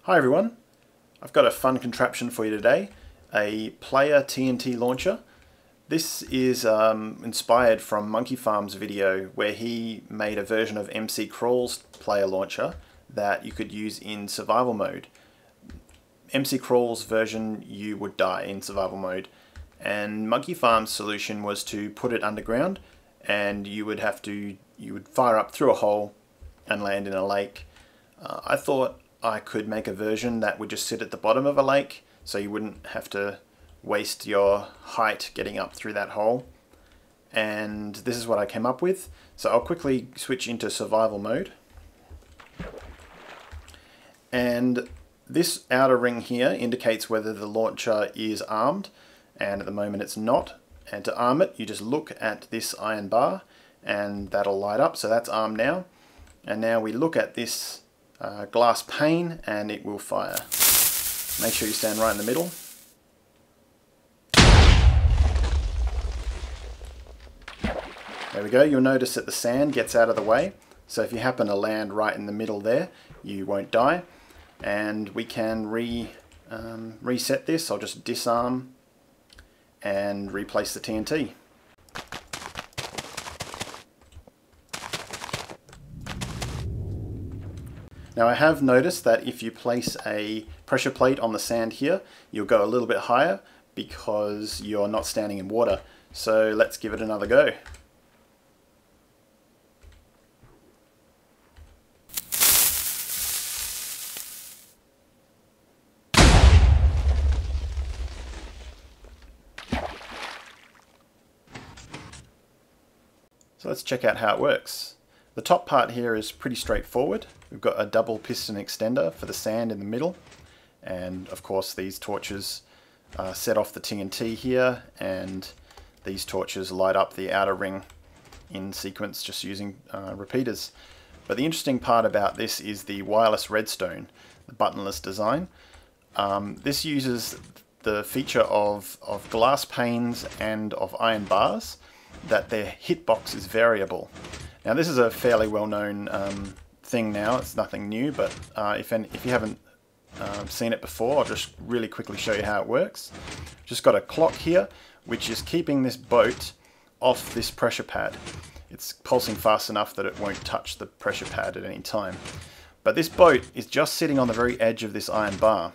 Hi everyone, I've got a fun contraption for you today, a player TNT launcher. This is inspired from Monkey Farm's video where he made a version of MC Crawl's player launcher that you could use in survival mode. MC Crawl's version, you would die in survival mode, and Monkey Farm's solution was to put it underground, and you would fire up through a hole and land in a lake. I thought I could make a version that would just sit at the bottom of a lake, so you wouldn't have to waste your height getting up through that hole. And this is what I came up with. So I'll quickly switch into survival mode. And this outer ring here indicates whether the launcher is armed, and at the moment it's not. And to arm it, you just look at this iron bar and that'll light up, so that's armed now. And now we look at this glass pane and it will fire. Make sure you stand right in the middle. There we go. You'll notice that the sand gets out of the way, so if you happen to land right in the middle there, you won't die. And we can reset this. I'll just disarm and replace the TNT. Now I have noticed that if you place a pressure plate on the sand here, you'll go a little bit higher because you're not standing in water. So let's give it another go. So let's check out how it works. The top part here is pretty straightforward. We've got a double piston extender for the sand in the middle, and of course these torches set off the TNT here, and these torches light up the outer ring in sequence just using repeaters. But the interesting part about this is the wireless redstone, the buttonless design. This uses the feature of glass panes and of iron bars, that their hitbox is variable. Now this is a fairly well-known thing now, it's nothing new, but if you haven't seen it before, I'll just really quickly show you how it works. Just got a clock here, which is keeping this boat off this pressure pad. It's pulsing fast enough that it won't touch the pressure pad at any time. But this boat is just sitting on the very edge of this iron bar.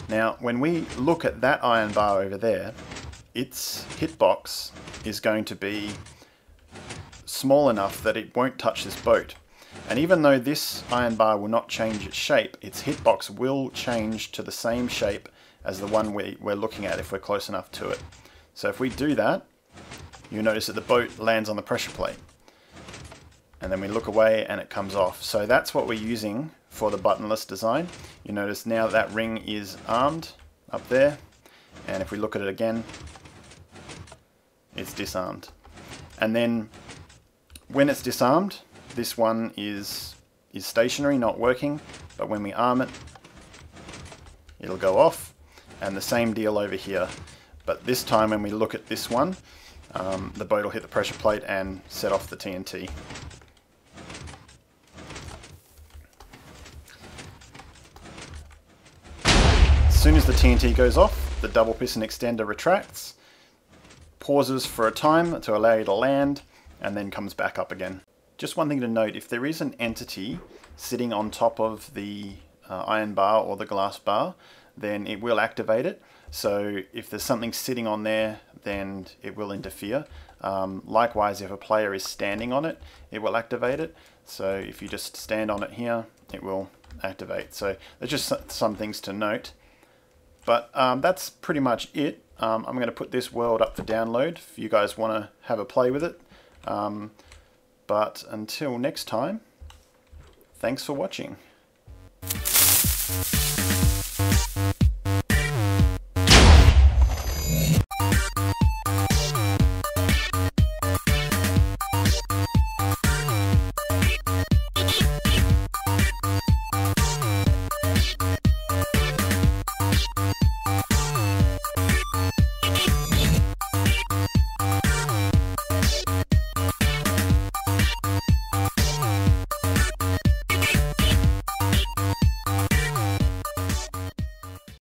Now when we look at that iron bar over there, its hitbox is going to be small enough that it won't touch this boat. And even though this iron bar will not change its shape, its hitbox will change to the same shape as the one we're looking at if we're close enough to it. So if we do that, you'll notice that the boat lands on the pressure plate. And then we look away and it comes off. So that's what we're using for the buttonless design. You notice now that ring is armed up there, and if we look at it again, it's disarmed. And then when it's disarmed, this one is stationary, not working, but when we arm it, it'll go off. And the same deal over here. But this time when we look at this one, the boat will hit the pressure plate and set off the TNT. As soon as the TNT goes off, the double piston extender retracts, pauses for a time to allow you to land, and then comes back up again. Just one thing to note, if there is an entity sitting on top of the iron bar or the glass bar, then it will activate it. So if there's something sitting on there, then it will interfere. Likewise, if a player is standing on it, it will activate it. So if you just stand on it here, it will activate. So there's just some things to note. But that's pretty much it. I'm going to put this world up for download if you guys want to have a play with it. But until next time, thanks for watching.